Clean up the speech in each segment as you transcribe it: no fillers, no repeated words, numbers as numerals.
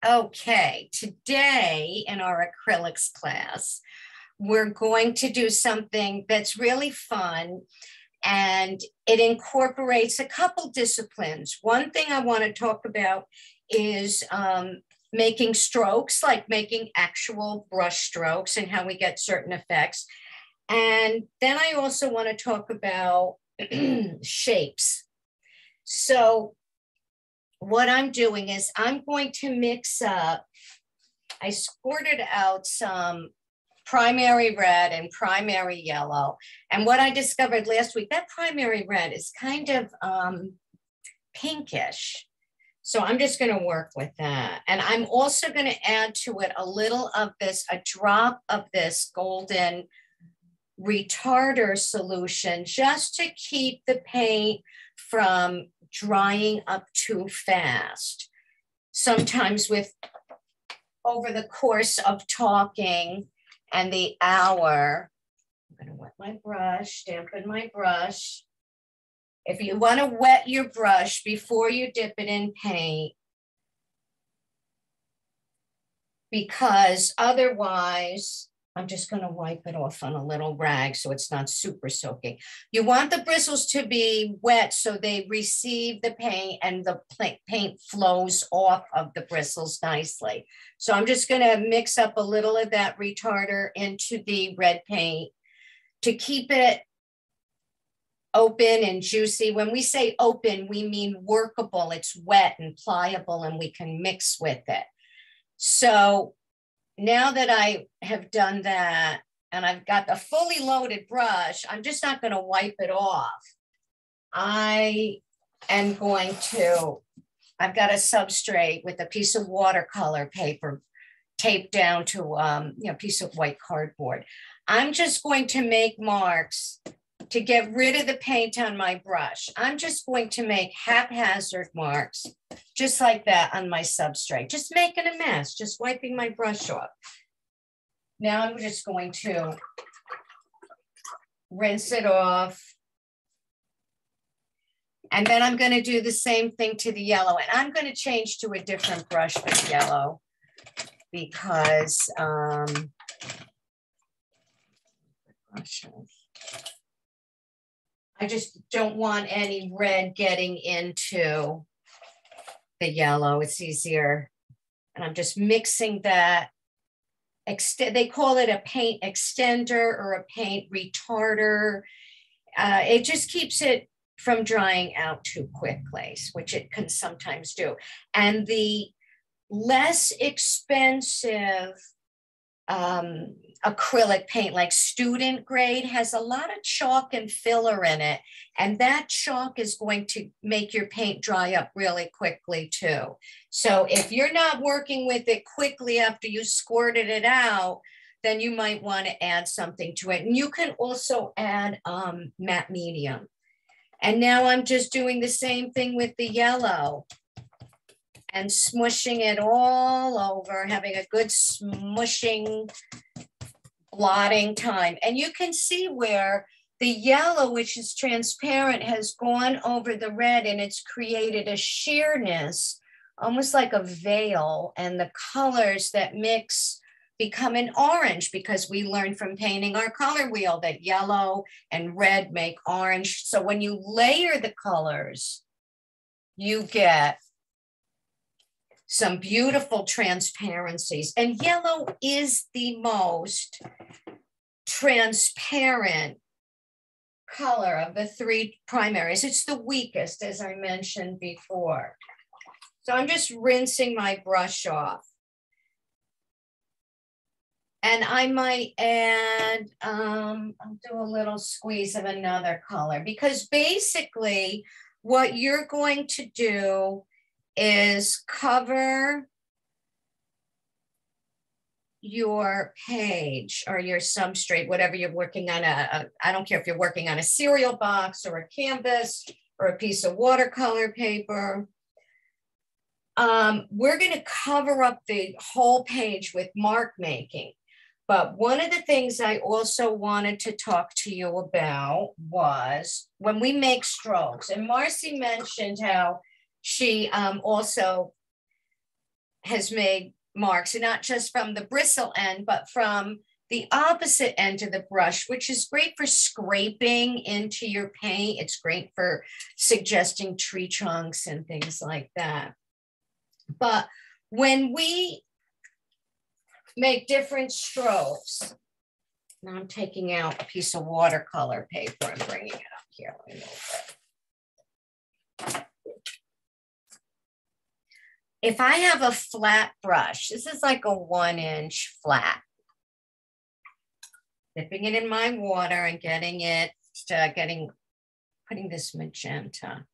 Okay, today in our acrylics class, we're going to do something that's really fun, and it incorporates a couple disciplines. One thing I want to talk about is making strokes, like making actual brush strokes and how we get certain effects. And then I also want to talk about shapes. So what I'm doing is I'm going to mix up, I squirted out some primary red and primary yellow. And what I discovered last week, that primary red is kind of pinkish. So I'm just going to work with that. And I'm also going to add to it a little of this, a drop of this golden retarder solution, just to keep the paint from drying up too fast. Sometimes over the course of talking and the hour, I'm going to wet my brush, dampen my brush. If you want to wet your brush before you dip it in paint, because otherwise, I'm just going to wipe it off on a little rag so it's not super soaking. You want the bristles to be wet so they receive the paint and the paint flows off of the bristles nicely. So I'm just going to mix up a little of that retarder into the red paint to keep it open and juicy. When we say open, we mean workable. It's wet and pliable and we can mix with it. So now that I have done that and I've got the fully loaded brush, I'm just not going to wipe it off. I am going to, I've got a substrate with a piece of watercolor paper taped down to a piece of white cardboard. I'm just going to make marks to get rid of the paint on my brush. I'm just going to make haphazard marks, just like that on my substrate, just making a mess, just wiping my brush off. Now I'm just going to rinse it off. And then I'm going to do the same thing to the yellow. And I'm going to change to a different brush with yellow because I just don't want any red getting into the yellow. It's easier. And I'm just mixing that. They call it a paint extender or a paint retarder. It just keeps it from drying out too quickly, which it can sometimes do. And the less expensive acrylic paint, like student grade, has a lot of chalk and filler in it, and that chalk is going to make your paint dry up really quickly too. So if you're not working with it quickly after you squirted it out, then you might want to add something to it. And you can also add matte medium. And now I'm just doing the same thing with the yellow and smushing it all over, having a good smushing, blotting time. And you can see where the yellow, which is transparent, has gone over the red and it's created a sheerness, almost like a veil. And the colors that mix become an orange, because we learned from painting our color wheel that yellow and red make orange. So when you layer the colors, you get some beautiful transparencies. And yellow is the most transparent color of the three primaries. It's the weakest, as I mentioned before. So I'm just rinsing my brush off. And I might add, I'll do a little squeeze of another color, because basically what you're going to do is cover your page or your substrate, whatever you're working on. I don't care if you're working on a cereal box or a canvas or a piece of watercolor paper. We're going to cover up the whole page with mark making. But one of the things I also wanted to talk to you about was when we make strokes. And Marcy mentioned how she also has made marks, and not just from the bristle end, but from the opposite end of the brush, which is great for scraping into your paint. It's great for suggesting tree trunks and things like that. But when we make different strokes, now I'm taking out a piece of watercolor paper and bringing it up here. Let me move it. If I have a flat brush, this is like a 1-inch flat, dipping it in my water and getting it, putting this magenta,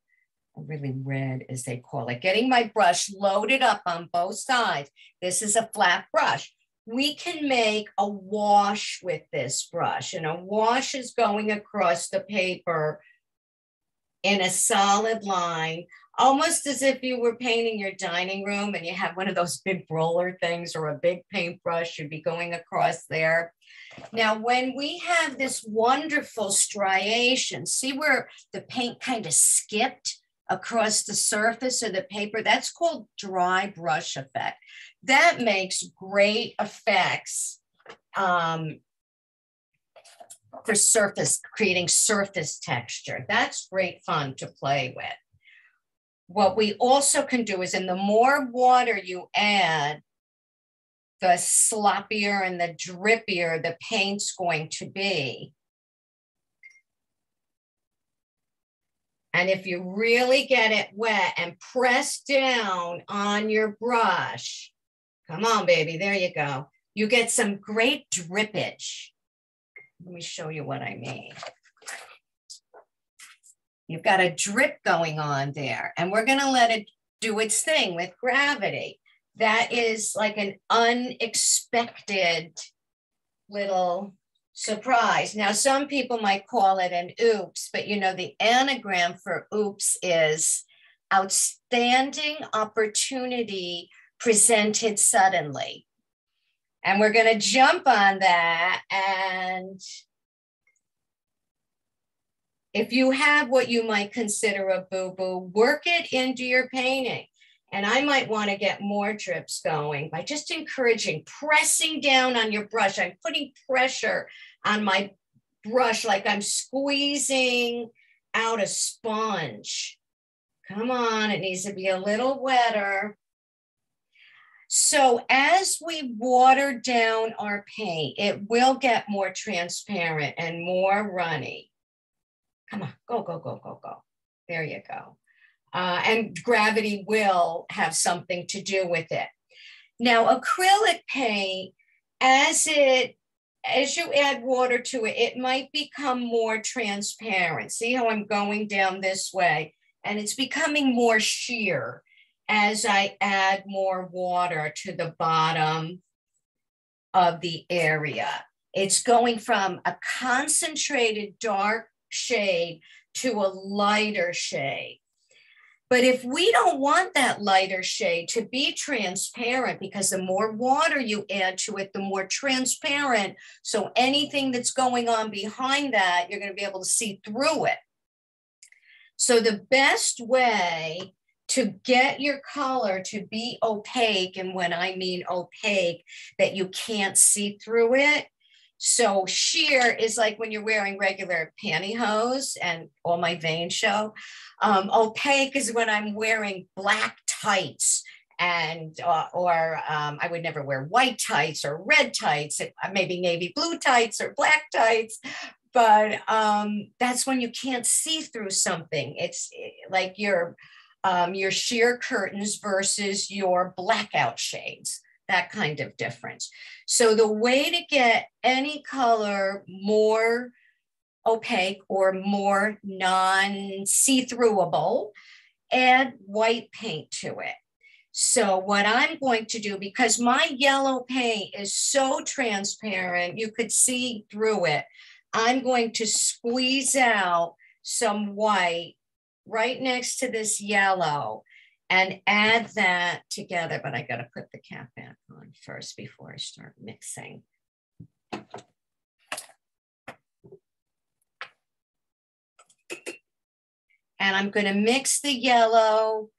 or really red as they call it, getting my brush loaded up on both sides. This is a flat brush. We can make a wash with this brush, and a wash is going across the paper in a solid line, almost as if you were painting your dining room and you have one of those big roller things or a big paintbrush, you'd be going across there. Now, when we have this wonderful striation, see where the paint kind of skipped across the surface of the paper? That's called dry brush effect. That makes great effects for surface, creating surface texture. That's great fun to play with. What we also can do is, in the more water you add, the sloppier and the drippier the paint's going to be. And if you really get it wet and press down on your brush, come on, baby, there you go. You get some great drippage. Let me show you what I mean. You've got a drip going on there, and we're gonna let it do its thing with gravity. That is like an unexpected little surprise. Now, some people might call it an oops, but you know, the anagram for oops is outstanding opportunity presented suddenly. And we're going to jump on that. And if you have what you might consider a boo-boo, work it into your painting. And I might want to get more drips going by just encouraging, pressing down on your brush. I'm putting pressure on my brush like I'm squeezing out a sponge. Come on, it needs to be a little wetter. So as we water down our paint, it will get more transparent and more runny. Come on, go, go, go, go, go. There you go. And gravity will have something to do with it. Now, acrylic paint, as you add water to it, it might become more transparent. See how I'm going down this way? And it's becoming more sheer as I add more water to the bottom of the area. It's going from a concentrated dark shade to a lighter shade. But if we don't want that lighter shade to be transparent, because the more water you add to it, the more transparent. So anything that's going on behind that, you're going to be able to see through it. So the best way to get your color to be opaque, and when I mean opaque, that you can't see through it. So sheer is like when you're wearing regular pantyhose and all my veins show. Opaque is when I'm wearing black tights, and I would never wear white tights or red tights, maybe navy blue tights or black tights. But that's when you can't see through something. It's like your sheer curtains versus your blackout shades, that kind of difference. So the way to get any color more opaque or more non-see-throughable, add white paint to it. So what I'm going to do, because my yellow paint is so transparent, you could see through it, I'm going to squeeze out some white right next to this yellow and add that together. But I got to put the cap back on first before I start mixing. And I'm going to mix the yellow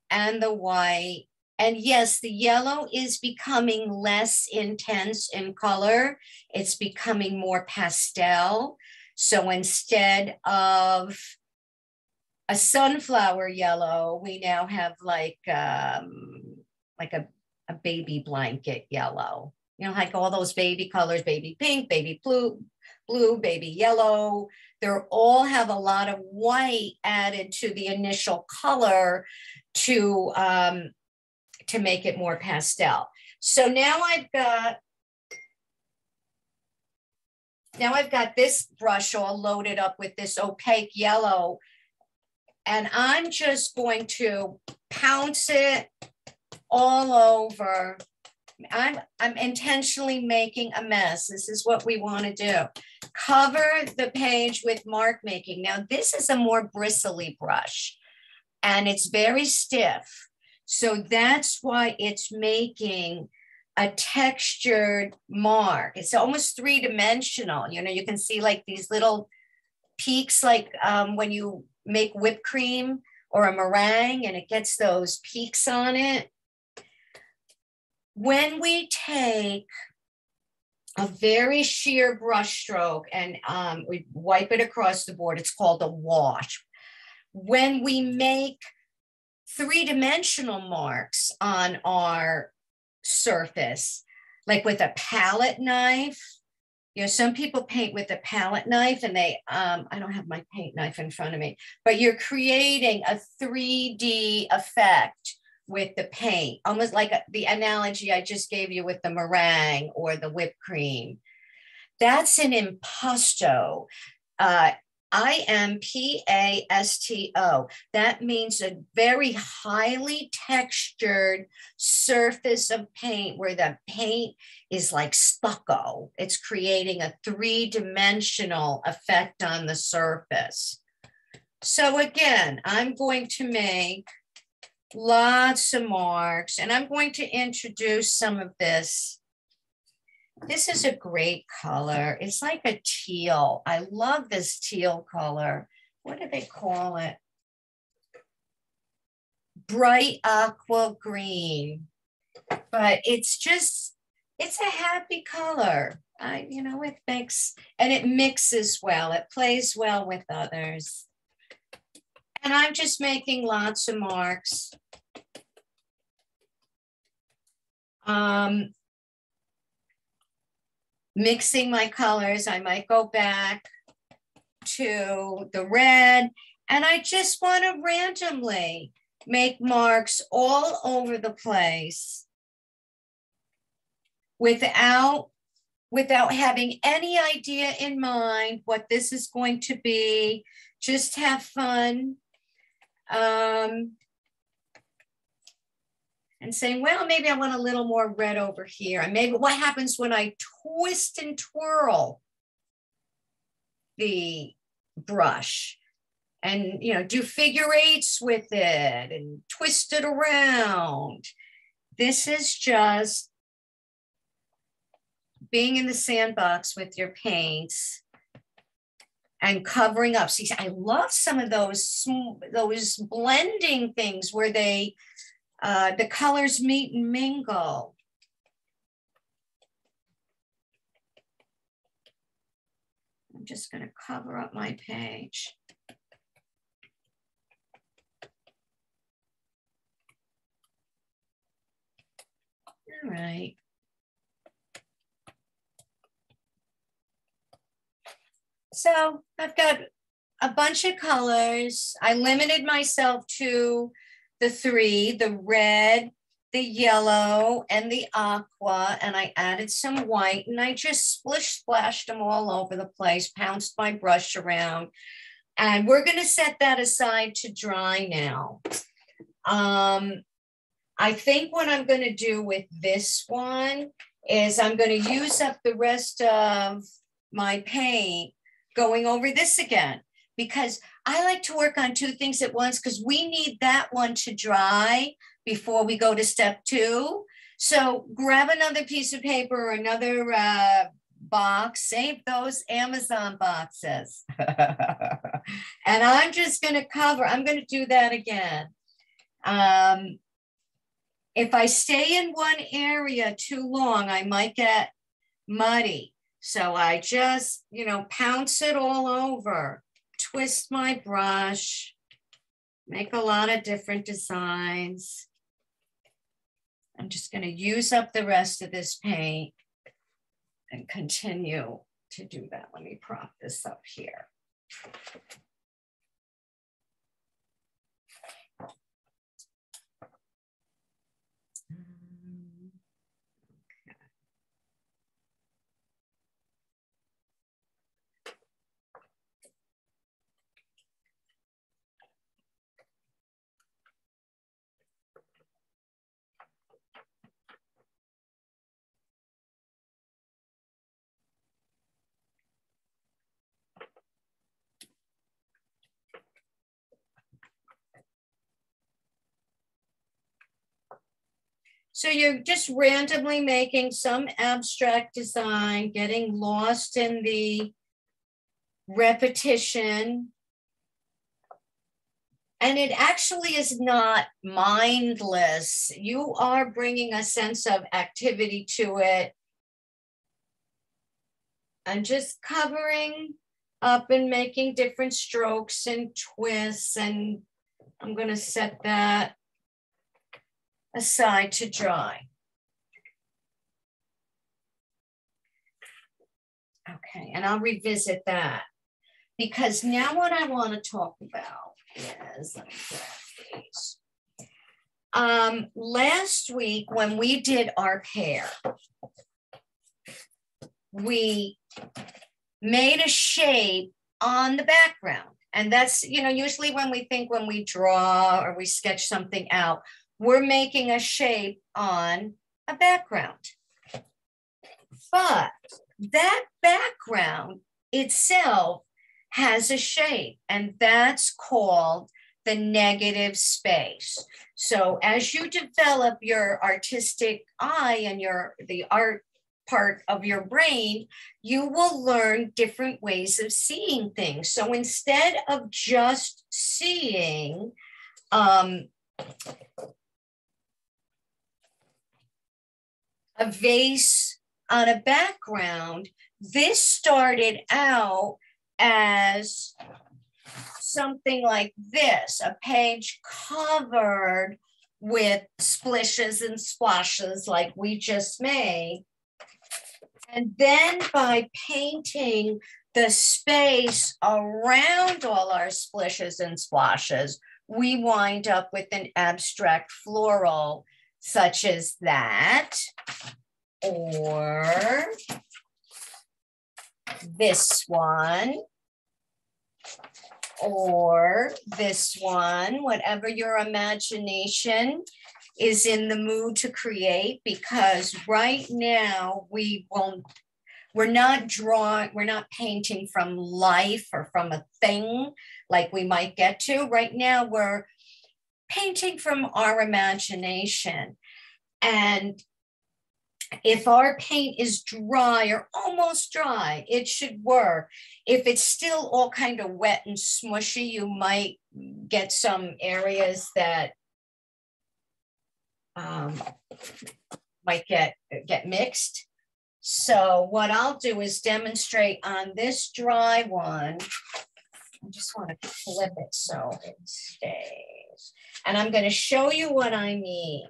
and the white And yes, the yellow is becoming less intense in color. It's becoming more pastel. So instead of a sunflower yellow, we now have like a baby blanket yellow. You know, like all those baby colors, baby pink, baby blue, baby yellow. They all have a lot of white added to the initial color to make it more pastel. So now I've got this brush all loaded up with this opaque yellow, and I'm just going to pounce it all over. I'm intentionally making a mess. This is what we want to do. Cover the page with mark making. Now, this is a more bristly brush, and it's very stiff. So that's why it's making a textured mark. It's almost three-dimensional. You know, you can see like these little peaks, like when you make whipped cream or a meringue and it gets those peaks on it. When we take a very sheer brush stroke and we wipe it across the board, it's called a wash. When we make three-dimensional marks on our surface, like with a palette knife, you know, some people paint with a palette knife and they, I don't have my paint knife in front of me, but you're creating a 3D effect with the paint, almost like the analogy I just gave you with the meringue or the whipped cream. That's an impasto. I-M-P-A-S-T-O. That means a very highly textured surface of paint where the paint is like stucco. It's creating a three-dimensional effect on the surface. So again, I'm going to make lots of marks, and I'm going to introduce some of this. This is a great color. It's like a teal. I love this teal color. What do they call it? Bright aqua green. But it's just, it's a happy color. You know, it makes, and it mixes well. It plays well with others. And I'm just making lots of marks. Mixing my colors, I might go back to the red, and I just want to randomly make marks all over the place without having any idea in mind what this is going to be. Just have fun. And saying, well, maybe I want a little more red over here. And maybe what happens when I twist and twirl the brush and, you know, do figure eights with it and twist it around. This is just being in the sandbox with your paints and covering up. See, I love some of those blending things where they, the colors meet and mingle. I'm just going to cover up my page. All right. So I've got a bunch of colors. I limited myself to the three, the red, the yellow, and the aqua, and I added some white, and I just splashed them all over the place, pounced my brush around, and we're gonna set that aside to dry now. I think what I'm gonna do with this one is I'm gonna use up the rest of my paint going over this again, because I like to work on two things at once because we need that one to dry before we go to step 2. So grab another piece of paper or another box, save those Amazon boxes. And I'm just going to cover, I'm going to do that again. If I stay in one area too long, I might get muddy. So I just, you know, pounce it all over, twist my brush, make a lot of different designs. I'm just going to use up the rest of this paint and continue to do that. Let me prop this up here. So you're just randomly making some abstract design, getting lost in the repetition. And it actually is not mindless. You are bringing a sense of activity to it and just covering up and making different strokes and twists. And I'm going to set that aside to dry. Okay, and I'll revisit that because now what I want to talk about is, let me grab these. Last week when we did our pear, we made a shape on the background. And that's, you know, usually when we draw or we sketch something out, we're making a shape on a background. But that background itself has a shape, and that's called the negative space. So as you develop your artistic eye and the art part of your brain, you will learn different ways of seeing things. So instead of just seeing a vase on a background, this started out as something like this, a page covered with splishes and splashes like we just made. And then by painting the space around all our splishes and splashes, we wind up with an abstract floral such as that, or this one, or this one, whatever your imagination is in the mood to create, because right now we're not painting from life or from a thing like we might get to. Right now we're painting from our imagination. And if our paint is dry or almost dry, it should work. If it's still all kind of wet and smushy, you might get some areas that might get mixed. So what I'll do is demonstrate on this dry one. I just want to flip it so it stays. And I'm going to show you what I mean.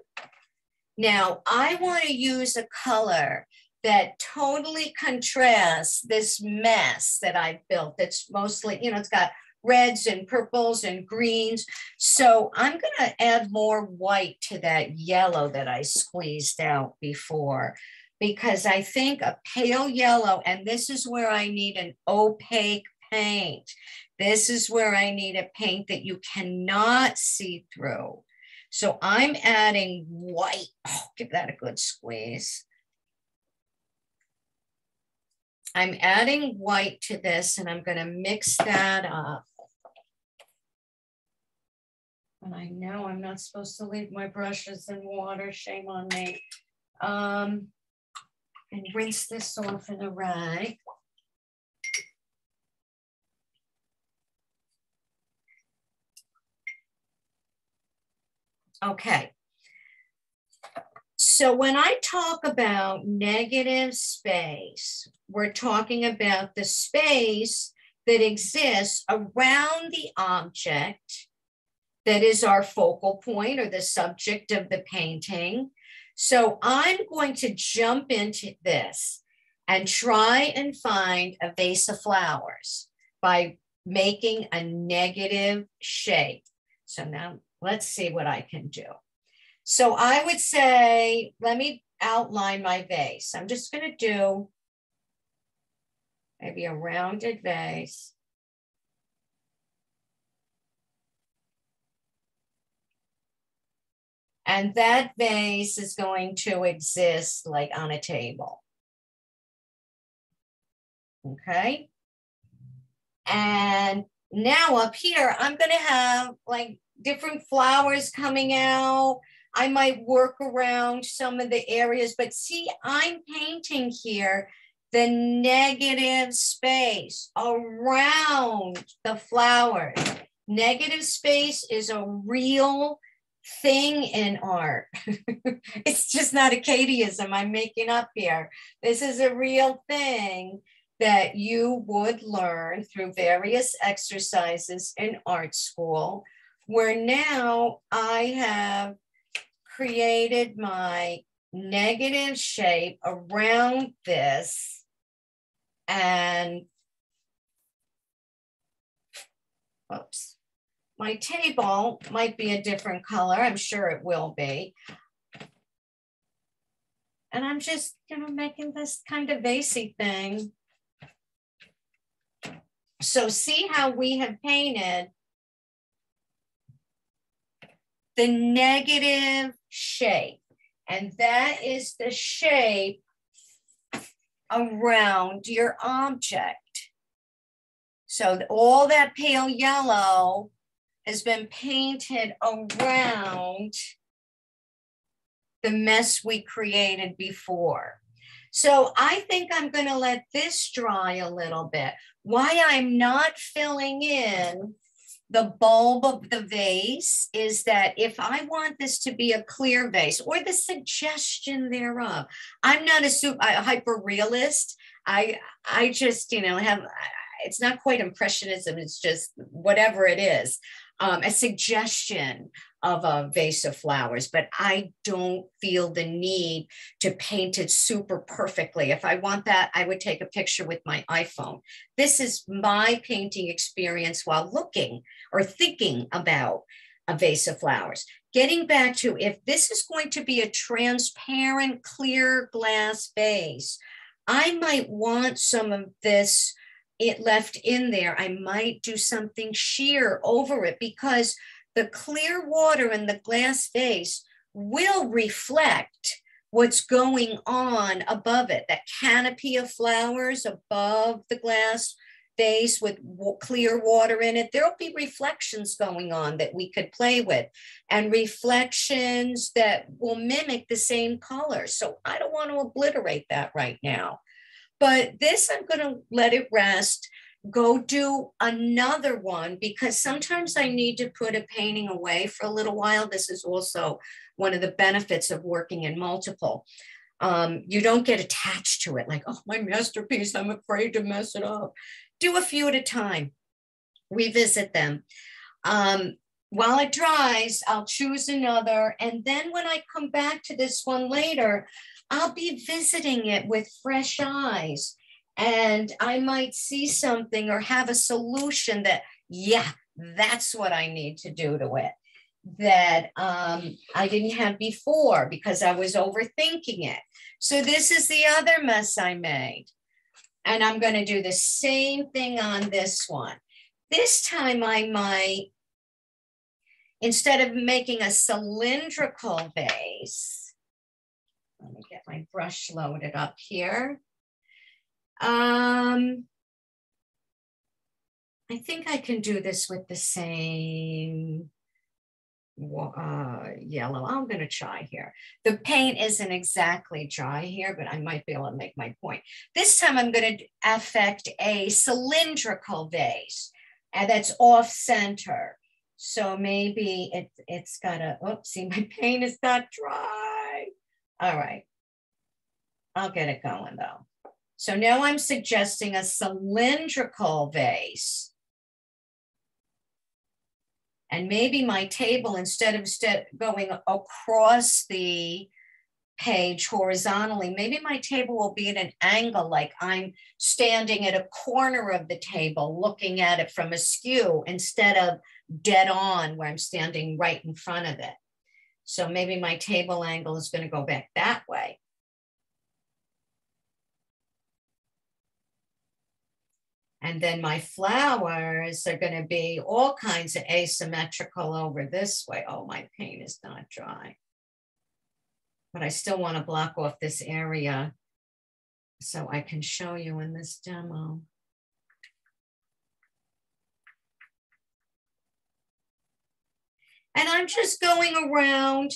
Now, I want to use a color that totally contrasts this mess that I've built. That's mostly, you know, it's got reds and purples and greens. So I'm going to add more white to that yellow that I squeezed out before, because I think a pale yellow, and this is where I need an opaque paint. This is where I need a paint that you cannot see through. So I'm adding white. Oh, give that a good squeeze. I'm adding white to this, and I'm going to mix that up. And I know I'm not supposed to leave my brushes in water. Shame on me. And rinse this off in a rag. Okay. So when I talk about negative space, we're talking about the space that exists around the object that is our focal point or the subject of the painting. So I'm going to jump into this and try and find a vase of flowers by making a negative shape. So now let's see what I can do. So I would say, let me outline my vase. I'm just going to do maybe a rounded vase. And that vase is going to exist like on a table. Okay. And now up here, I'm going to have like different flowers coming out. I might work around some of the areas, but see, I'm painting here the negative space around the flowers. Negative space is a real thing in art. It's just not Acadiaism I'm making up here. This is a real thing that you would learn through various exercises in art school, where now I have created my negative shape around this, and oops, my table might be a different color. I'm sure it will be. And I'm just, making this kind of vasey thing. So see how we have painted the negative shape. And that is the shape around your object. So all that pale yellow has been painted around the mess we created before. So I think I'm going to let this dry a little bit. Why I'm not filling in the bulb of the vase is that if I want this to be a clear vase, or the suggestion thereof, I'm not a hyper realist. I just, have, it's not quite impressionism. It's just whatever it is, a suggestion of a vase of flowers, but I don't feel the need to paint it super perfectly. If I want that, I would take a picture with my iPhone. This is my painting experience while looking or thinking about a vase of flowers. Getting back to, if this is going to be a transparent, clear glass vase, I might want some of this left in there. I might do something sheer over it, because the clear water in the glass vase will reflect what's going on above it. That canopy of flowers above the glass vase with clear water in it, there'll be reflections going on that we could play with, and reflections that will mimic the same color. So I don't want to obliterate that right now. But this, I'm going to let it rest, go do another one, because sometimes I need to put a painting away for a little while. This is also one of the benefits of working in multiple. You don't get attached to it like, oh, my masterpiece, I'm afraid to mess it up. Do a few at a time, revisit them. While it dries, I'll choose another. And then when I come back to this one later, I'll be visiting it with fresh eyes, and I might see something or have a solution that, yeah, that's what I need to do to it, that I didn't have before because I was overthinking it. So this is the other mess I made. And I'm going to do the same thing on this one. This time I might, instead of making a cylindrical vase, let me get my brush loaded up here. I think I can do this with the same yellow. I'm going to try here. The paint isn't exactly dry here, but I might be able to make my point. This time I'm going to affect a cylindrical vase, and that's off center. So maybe it's got a, oops, see, my paint is not dry. All right. I'll get it going though. So now I'm suggesting a cylindrical vase. And maybe my table, instead of going across the page horizontally, maybe my table will be at an angle, like I'm standing at a corner of the table looking at it from askew instead of dead on where I'm standing right in front of it. So maybe my table angle is going to go back that way. And then my flowers are going to be all kinds of asymmetrical over this way. Oh, my paint is not dry. But I still want to block off this area so I can show you in this demo. And I'm just going around.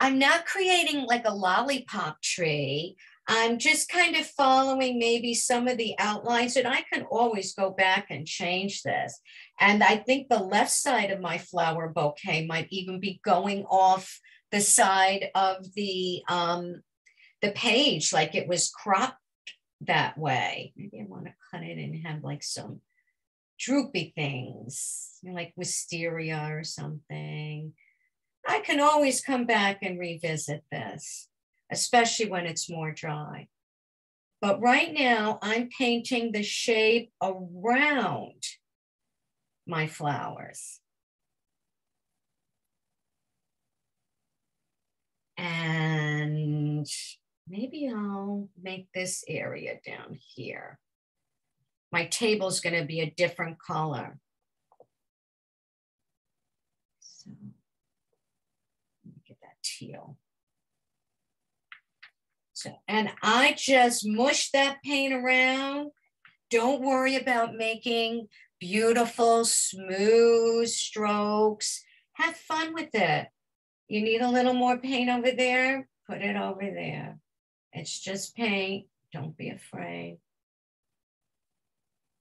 I'm not creating like a lollipop tree. I'm just kind of following maybe some of the outlines, and I can always go back and change this. And I think the left side of my flower bouquet might even be going off the side of the page, like it was cropped that way. Maybe I want to cut it and have like some droopy things, like wisteria or something. I can always come back and revisit this, especially when it's more dry. But right now I'm painting the shape around my flowers. And maybe I'll make this area down here. My table's going to be a different color. So let me get that teal. So, and I just mush that paint around. Don't worry about making beautiful, smooth strokes. Have fun with it. You need a little more paint over there, put it over there. It's just paint. Don't be afraid.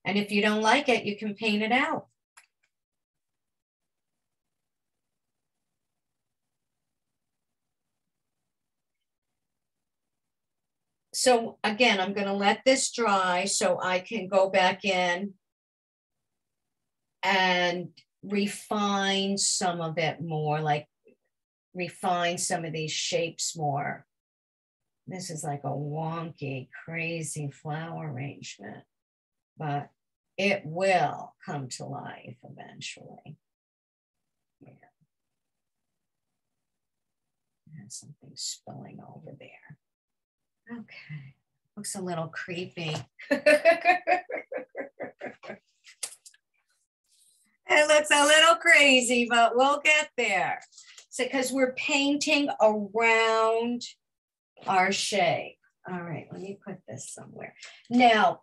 And if you don't like it, you can paint it out. So again, I'm going to let this dry so I can go back in and refine some of it more, like refine some of these shapes more. This is like a wonky, crazy flower arrangement, but it will come to life eventually. Yeah. There's something spilling over there. Okay, looks a little creepy. It looks a little crazy, but we'll get there. So, because we're painting around our shape. All right, let me put this somewhere. Now,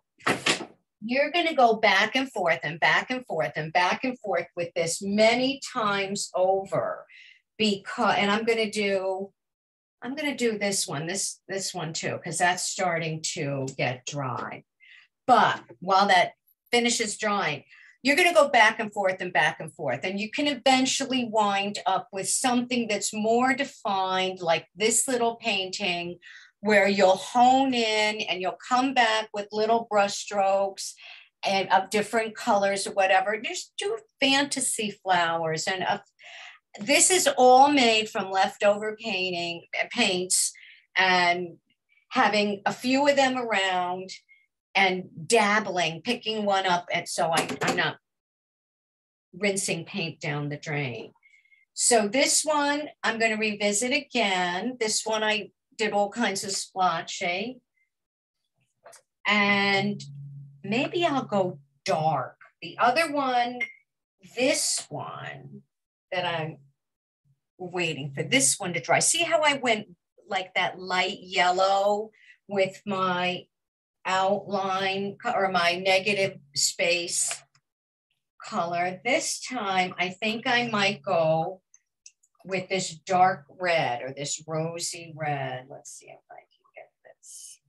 you're going to go back and forth and back and forth and back and forth with this many times over, because, and I'm going to do this one, this one too, because that's starting to get dry. But while that finishes drying, you're going to go back and forth and back and forth, and you can eventually wind up with something that's more defined, like this little painting, where you'll hone in and you'll come back with little brush strokes and of different colors or whatever. Just do fantasy flowers. And this is all made from leftover paints and having a few of them around and dabbling, picking one up. And so I'm not rinsing paint down the drain. So this one, I'm going to revisit again. This one, I did all kinds of splotchy. And maybe I'll go dark. The other one, this one that I'm waiting for this one to dry. See how I went like that light yellow with my outline or my negative space color? This time, I think I might go with this dark red or this rosy red. Let's see if I can get this.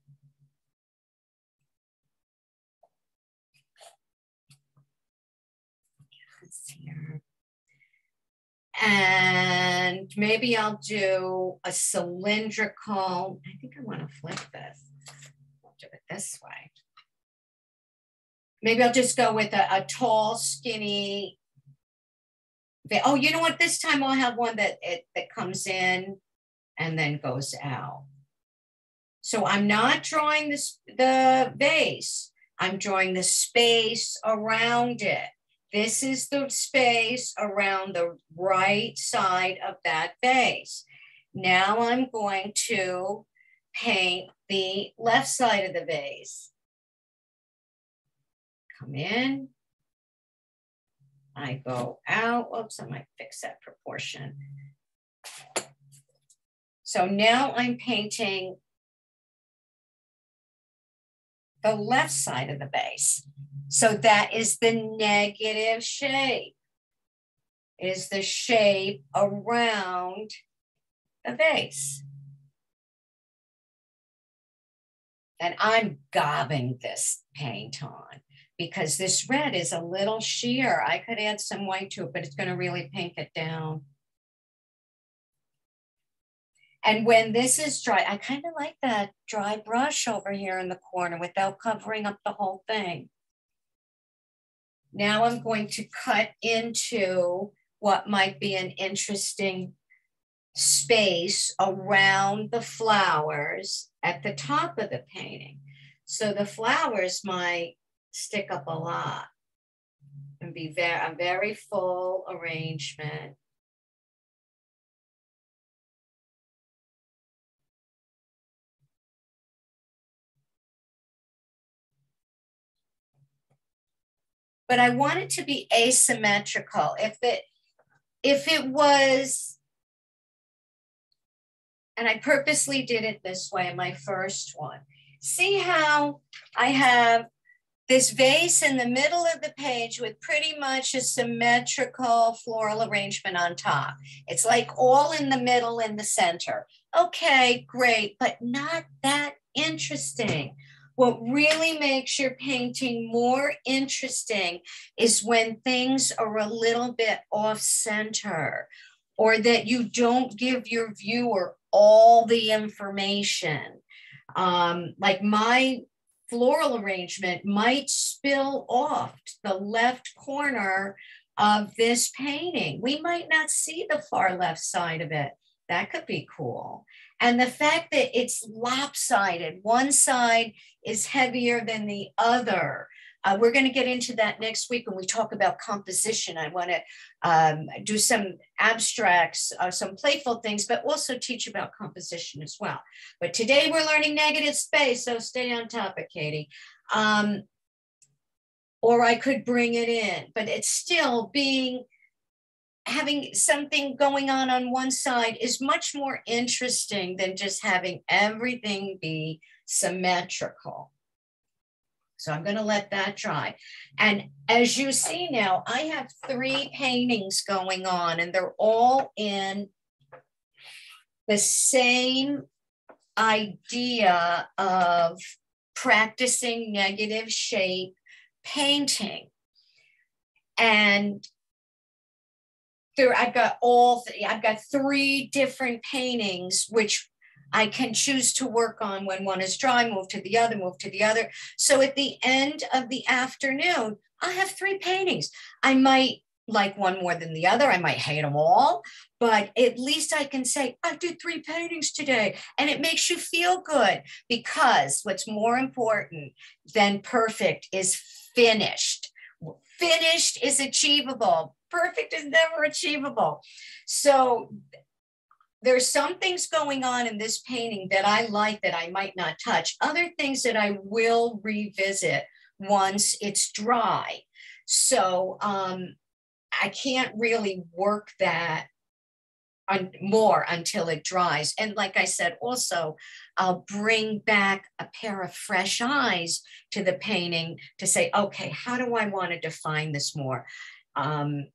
It's here. And maybe I'll do a cylindrical, I think I want to flip this. I'll do it this way. Maybe I'll just go with a tall, skinny. Oh, you know what? This time I'll have one that comes in and then goes out. So I'm not drawing the base. I'm drawing the space around it. This is the space around the right side of that base. Now I'm going to paint the left side of the vase. Come in. I go out. Oops, I might fix that proportion. So now I'm painting the left side of the base. So that is the negative shape, is the shape around the base. And I'm gobbing this paint on because this red is a little sheer. I could add some white to it, but it's going to really pink it down. And when this is dry, I kind of like that dry brush over here in the corner without covering up the whole thing. Now I'm going to cut into what might be an interesting space around the flowers at the top of the painting. So the flowers might stick up a lot and be a very full arrangement. But I want it to be asymmetrical. If it was, and I purposely did it this way in my first one. See how I have this vase in the middle of the page with pretty much a symmetrical floral arrangement on top. It's like all in the middle in the center. Okay, great, but not that interesting. What really makes your painting more interesting is when things are a little bit off center, or that you don't give your viewer all the information. Like my floral arrangement might spill off the left corner of this painting. We might not see the far left side of it. That could be cool. And the fact that it's lopsided, one side is heavier than the other. We're going to get into that next week when we talk about composition. I want to do some abstracts, some playful things, but also teach about composition as well. But today we're learning negative space, so stay on topic, Katie. Or I could bring it in, but it's still having something going on one side is much more interesting than just having everything be symmetrical. So I'm going to let that dry. And as you see now, I have 3 paintings going on, and they're all in the same idea of practicing negative shape painting. And I've got 3 different paintings, which I can choose to work on when one is dry, move to the other, move to the other. So at the end of the afternoon, I have 3 paintings. I might like one more than the other. I might hate them all, but at least I can say, I did 3 paintings today. And it makes you feel good, because what's more important than perfect is finished. Finished is achievable. Perfect is never achievable. So there's some things going on in this painting that I like that I might not touch. Other things that I will revisit once it's dry. So I can't really work that more until it dries. And like I said, also, I'll bring back a pair of fresh eyes to the painting to say, okay, how do I want to define this more? And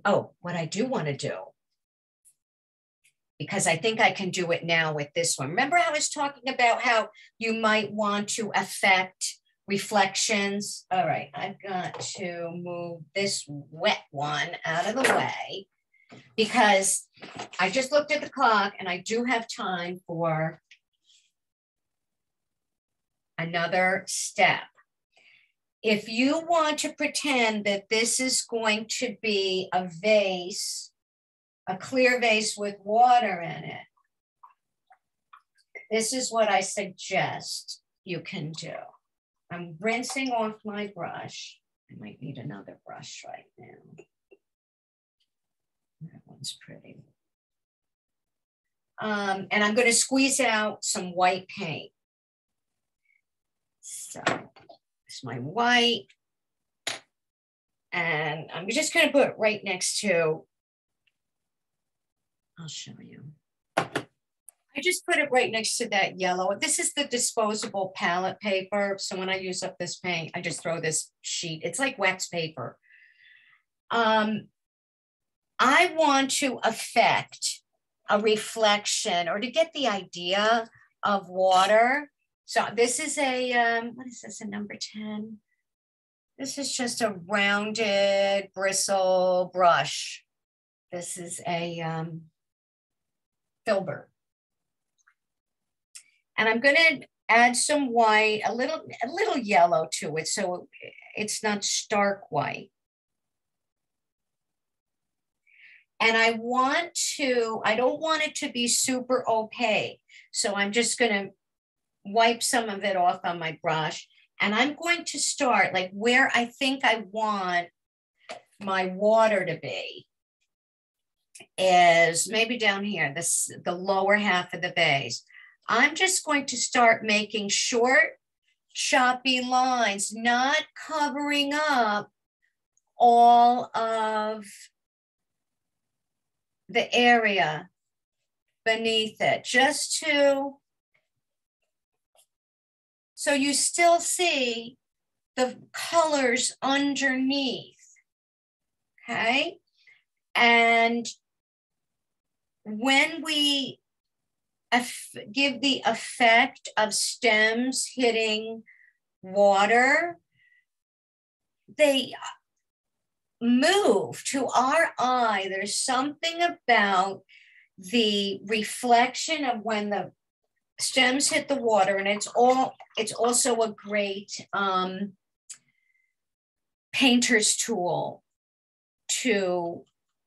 what I do want to do, because I think I can do it now with this one. Remember how I was talking about how you might want to affect reflections. All right, I've got to move this wet one out of the way because I just looked at the clock and I do have time for another step. If you want to pretend that this is going to be a vase, a clear vase with water in it, this is what I suggest you can do. I'm rinsing off my brush. I might need another brush right now. That one's pretty. And I'm going to squeeze out some white paint. So it's my white. And I'm just going to put it right next to, I'll show you. I just put it right next to that yellow. This is the disposable palette paper. So when I use up this paint, I just throw this sheet. It's like wax paper. I want to affect a reflection or to get the idea of water. So this is a, what is this, a number 10? This is just a rounded bristle brush. This is a filbert. And I'm going to add some white, a little yellow to it, so it's not stark white. And I don't want it to be super opaque. So I'm just going to wipe some of it off on my brush. And I'm going to start like where I think I want my water to be is maybe down here, the lower half of the vase. I'm just going to start making short, choppy lines, not covering up all of the area beneath it, just so you still see the colors underneath, okay? And when we give the effect of stems hitting water, they move to our eye. There's something about the reflection of when the stems hit the water, and it's also a great painter's tool to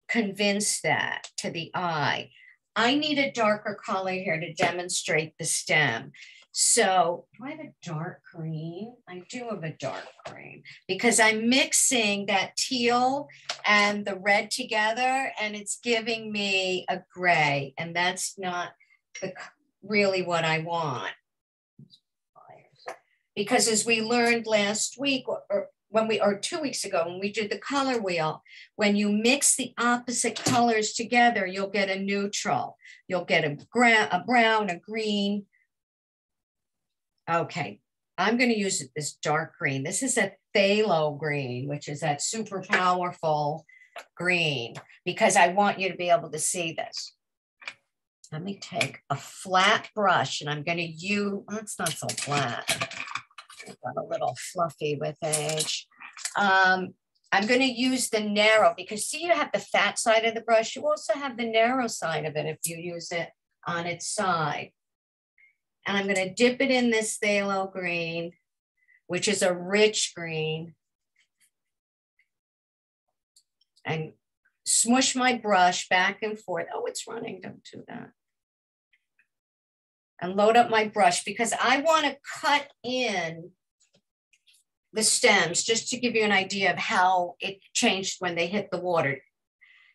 convince that to the eye. I need a darker color here to demonstrate the stem. So do I have a dark green? I do have a dark green because I'm mixing that teal and the red together, and it's giving me a gray, and that's not really what I want. Because as we learned last week, or 2 weeks ago, when we did the color wheel, when you mix the opposite colors together, you'll get a neutral. You'll get a brown, a green. Okay, I'm going to use this dark green. This is a phthalo green, which is that super powerful green, because I want you to be able to see this. Let me take a flat brush, and I'm going to use, well, it's not so flat. I've got a little fluffy with age. I'm going to use the narrow, because see, you have the fat side of the brush. You also have the narrow side of it if you use it on its side. And I'm going to dip it in this phthalo green, which is a rich green, and smush my brush back and forth. Oh, it's running, don't do that. And load up my brush, because I want to cut in the stems just to give you an idea of how it changed when they hit the water.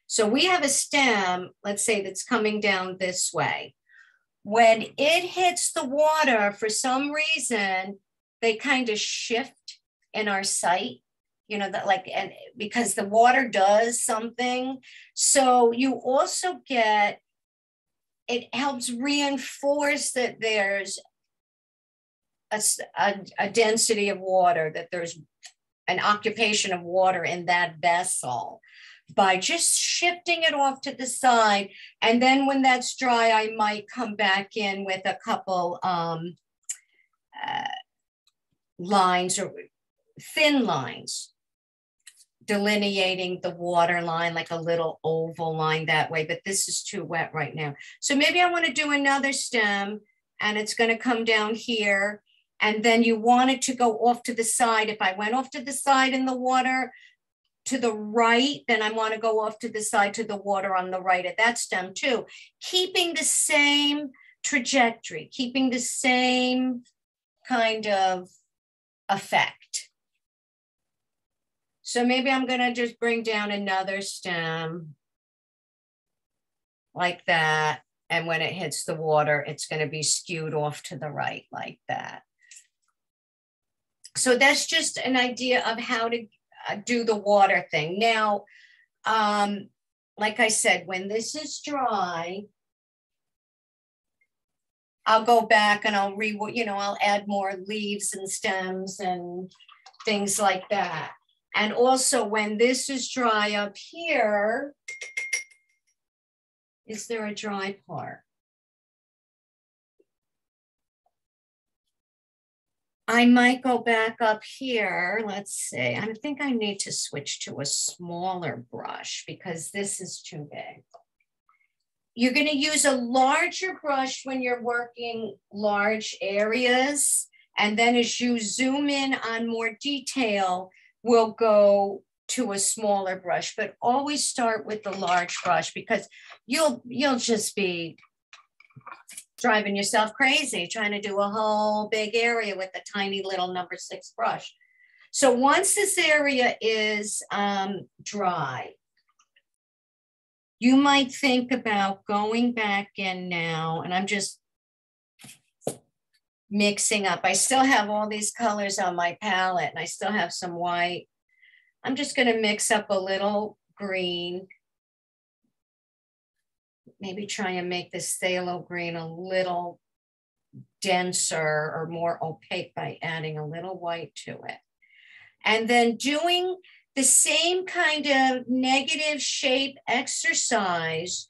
So we have a stem, let's say, that's coming down this way. When it hits the water, for some reason, they kind of shift in our sight, you know, that like, and because the water does something. So you also get, it helps reinforce that there's a density of water, that there's an occupation of water in that vessel, by just shifting it off to the side. And then when that's dry, I might come back in with a couple lines or thin lines delineating the water line, like a little oval line that way, but this is too wet right now. So maybe I want to do another stem and it's going to come down here. And then you want it to go off to the side. If I went off to the side in the water to the right, then I want to go off to the side to the water on the right of that stem too, keeping the same trajectory, keeping the same kind of effect. So maybe I'm going to just bring down another stem like that. And when it hits the water, it's going to be skewed off to the right like that. So that's just an idea of how to do the water thing. Now, like I said, when this is dry, I'll go back and I'll I'll add more leaves and stems and things like that. And also when this is dry up here, is there a dry part? I might go back up here. Let's see. I think I need to switch to a smaller brush because this is too big. You're going to use a larger brush when you're working large areas. And then as you zoom in on more detail, we'll go to a smaller brush, but always start with the large brush because you'll just be driving yourself crazy trying to do a whole big area with a tiny little number 6 brush. So once this area is dry, you might think about going back in now, and I'm just mixing up. I still have all these colors on my palette and I still have some white. I'm just going to mix up a little green. Maybe try and make this phthalo green a little denser or more opaque by adding a little white to it. And then doing the same kind of negative shape exercise,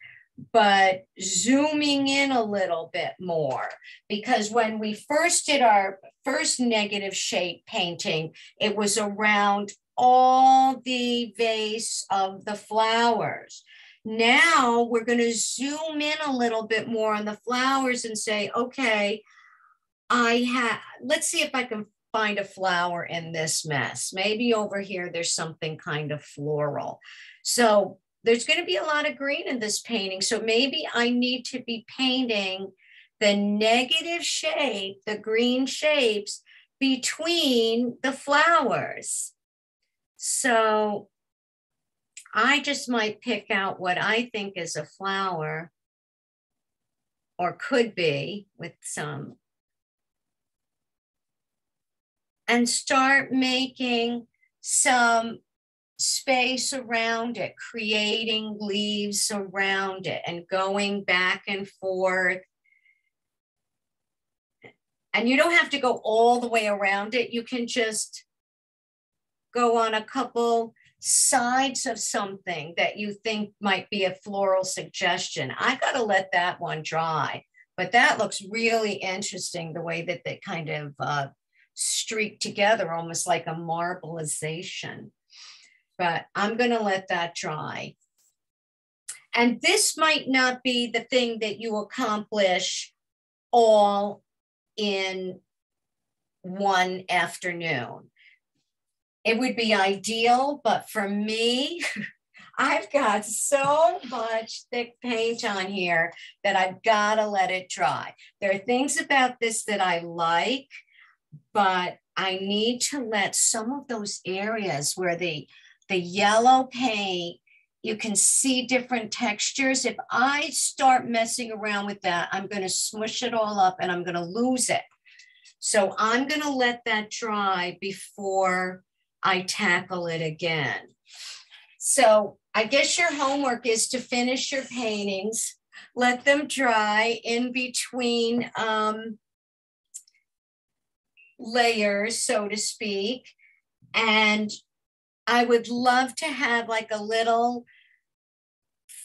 but zooming in a little bit more. Because when we first did our first negative shape painting, it was around all the vase of the flowers. Now we're going to zoom in a little bit more on the flowers and say, okay, let's see if I can find a flower in this mess. Maybe over here, there's something kind of floral. So there's going to be a lot of green in this painting. So maybe I need to be painting the negative shape, the green shapes between the flowers. So I just might pick out what I think is a flower or could be with some, and start making some space around it, creating leaves around it and going back and forth. And you don't have to go all the way around it. You can just go on a couple sides of something that you think might be a floral suggestion. I got to let that one dry, but that looks really interesting, the way that they kind of streak together, almost like a marbleization. But I'm going to let that dry. And this might not be the thing that you accomplish all in one afternoon. It would be ideal, but for me, I've got so much thick paint on here that I've got to let it dry. There are things about this that I like, but I need to let some of those areas where the yellow paint, you can see different textures. If I start messing around with that, I'm going to smush it all up and I'm going to lose it. So I'm going to let that dry before I tackle it again. So I guess your homework is to finish your paintings, let them dry in between layers, so to speak. And I would love to have like a little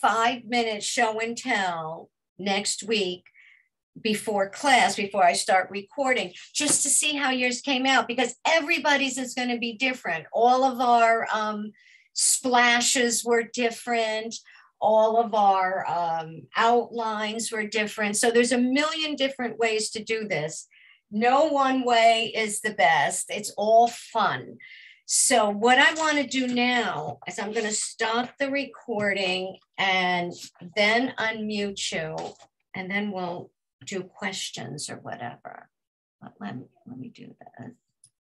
5-minute show and tell next week before class, before I start recording, just to see how yours came out, because everybody's is going to be different. All of our splashes were different. All of our outlines were different. So there's a million different ways to do this. No one way is the best. It's all fun. So what I want to do now is I'm going to stop the recording and then unmute you, and then we'll do questions or whatever. But let me do that.